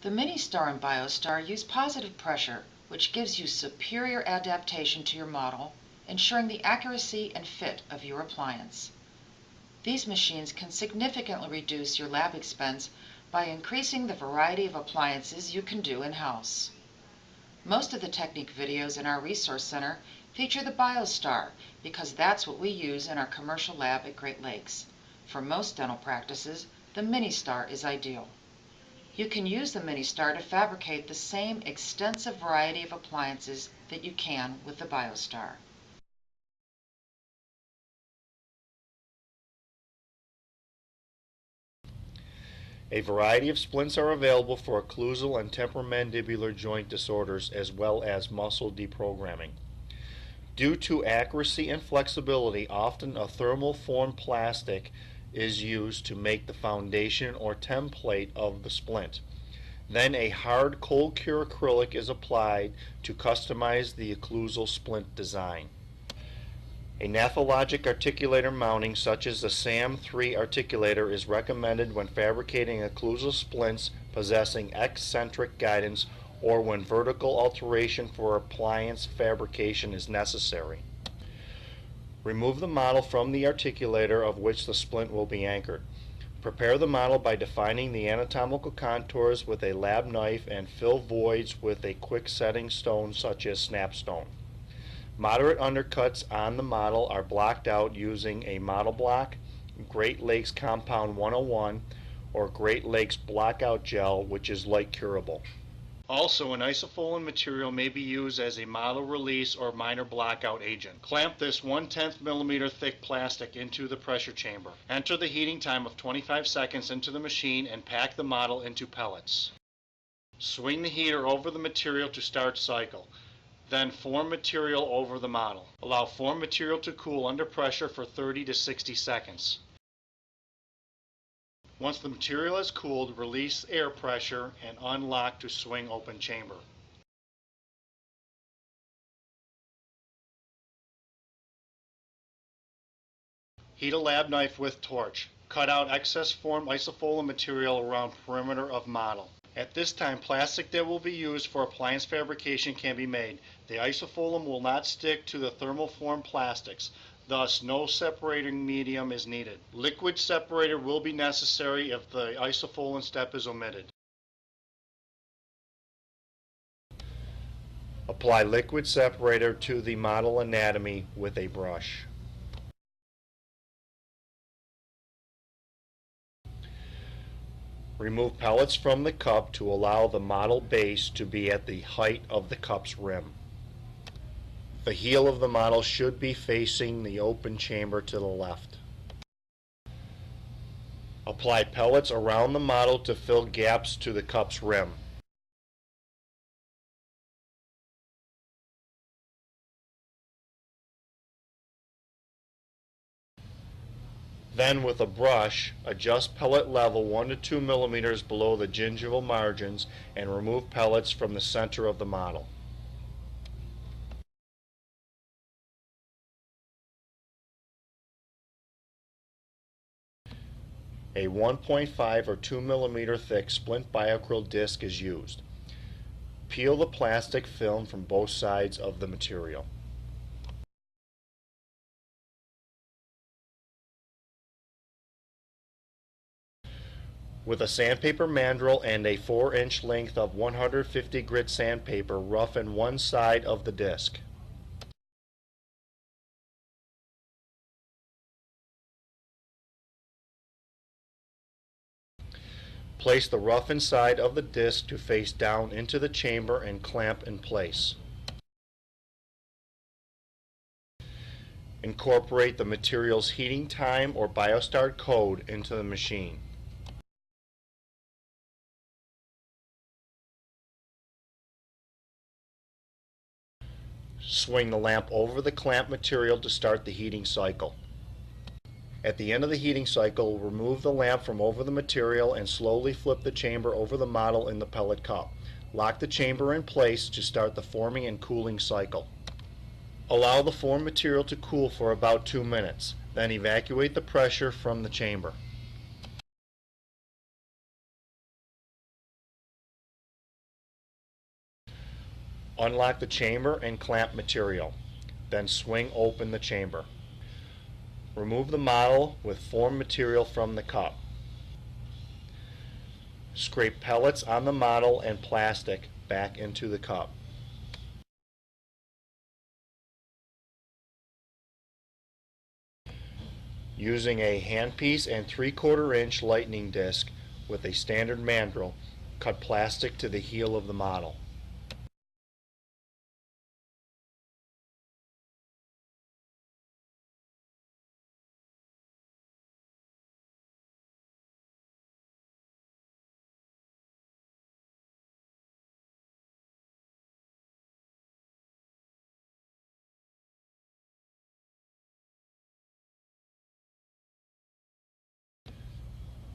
The Mini-Star and BioStar use positive pressure, which gives you superior adaptation to your model, ensuring the accuracy and fit of your appliance. These machines can significantly reduce your lab expense by increasing the variety of appliances you can do in-house. Most of the technique videos in our Resource Center feature the BioStar because that's what we use in our commercial lab at Great Lakes. For most dental practices, the Mini-Star is ideal. You can use the Mini-Star to fabricate the same extensive variety of appliances that you can with the BioStar. A variety of splints are available for occlusal and temporomandibular joint disorders as well as muscle deprogramming. Due to accuracy and flexibility, often a thermal-formed plastic is used to make the foundation or template of the splint. Then a hard cold cure acrylic is applied to customize the occlusal splint design. A naphologic articulator mounting such as the SAM3 articulator is recommended when fabricating occlusal splints possessing eccentric guidance or when vertical alteration for appliance fabrication is necessary. Remove the model from the articulator of which the splint will be anchored. Prepare the model by defining the anatomical contours with a lab knife and fill voids with a quick setting stone such as snapstone. Moderate undercuts on the model are blocked out using a model block, Great Lakes Compound 101, or Great Lakes Blockout Gel, which is light curable. Also, an isofolin material may be used as a model release or minor blockout agent. Clamp this 1/10 millimeter thick plastic into the pressure chamber. Enter the heating time of 25 seconds into the machine and pack the model into pellets. Swing the heater over the material to start cycle. Then form material over the model. Allow form material to cool under pressure for 30 to 60 seconds. Once the material has cooled, release air pressure and unlock to swing open chamber. Heat a lab knife with torch. Cut out excess formed isofolin material around perimeter of model. At this time, plastic that will be used for appliance fabrication can be made. The isofolin will not stick to the thermal-formed plastics, thus no separating medium is needed. Liquid separator will be necessary if the isofolin step is omitted. Apply liquid separator to the model anatomy with a brush. Remove pellets from the cup to allow the model base to be at the height of the cup's rim. The heel of the model should be facing the open chamber to the left. Apply pellets around the model to fill gaps to the cup's rim. Then with a brush, adjust pellet level 1 to 2 millimeters below the gingival margins and remove pellets from the center of the model. A 1.5 or 2 millimeter thick splint biacryl disc is used. Peel the plastic film from both sides of the material. With a sandpaper mandrel and a 4-inch length of 150 grit sandpaper, roughen one side of the disc. Place the roughened side of the disc to face down into the chamber and clamp in place. Incorporate the material's heating time or BioStar code into the machine. Swing the lamp over the clamp material to start the heating cycle. At the end of the heating cycle, remove the lamp from over the material and slowly flip the chamber over the model in the pellet cup. Lock the chamber in place to start the forming and cooling cycle. Allow the formed material to cool for about 2 minutes, then evacuate the pressure from the chamber. Unlock the chamber and clamp material. Then swing open the chamber. Remove the model with formed material from the cup. Scrape pellets on the model and plastic back into the cup. Using a handpiece and 3/4 inch lightning disc with a standard mandrel, cut plastic to the heel of the model.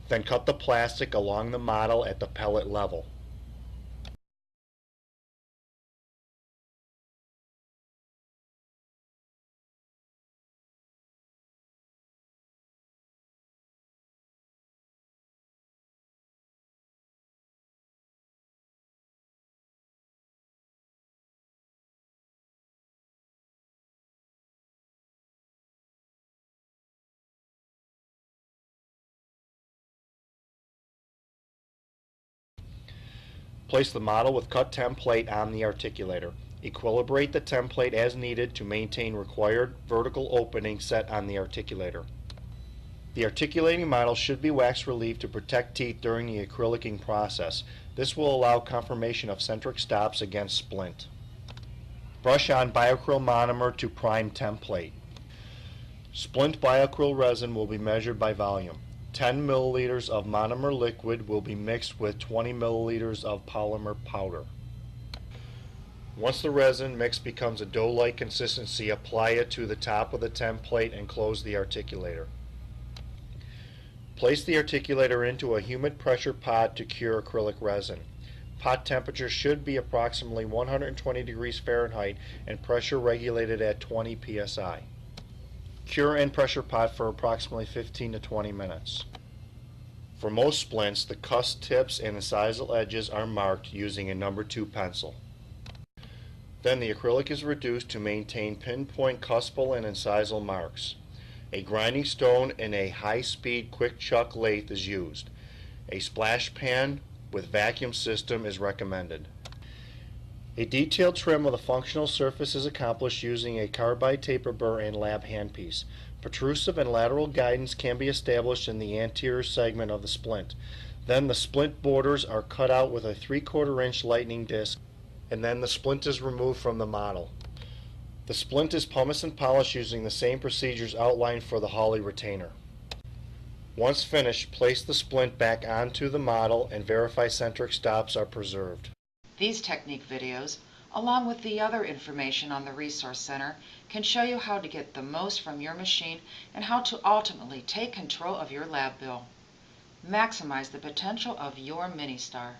Then cut the plastic along the model at the pellet level. Place the model with cut template on the articulator. Equilibrate the template as needed to maintain required vertical opening set on the articulator. The articulating model should be wax relieved to protect teeth during the acrylicing process. This will allow confirmation of centric stops against splint. Brush on biacryl monomer to prime template. Splint biacryl resin will be measured by volume. 10 milliliters of monomer liquid will be mixed with 20 milliliters of polymer powder. Once the resin mix becomes a dough-like consistency, apply it to the top of the template and close the articulator. Place the articulator into a humid pressure pot to cure acrylic resin. Pot temperature should be approximately 120 degrees Fahrenheit and pressure regulated at 20 psi. Cure in pressure pot for approximately 15 to 20 minutes. For most splints, the cusp tips and incisal edges are marked using a number 2 pencil. Then the acrylic is reduced to maintain pinpoint cuspal and incisal marks. A grinding stone and a high-speed quick chuck lathe is used. A splash pan with vacuum system is recommended. A detailed trim of the functional surface is accomplished using a carbide taper burr and lab handpiece. Protrusive and lateral guidance can be established in the anterior segment of the splint. Then the splint borders are cut out with a 3/4 inch lightning disc, and then the splint is removed from the model. The splint is pumice and polished using the same procedures outlined for the Hawley retainer. Once finished, place the splint back onto the model and verify centric stops are preserved. These technique videos, along with the other information on the Resource Center, can show you how to get the most from your machine and how to ultimately take control of your lab bill. Maximize the potential of your Mini-Star.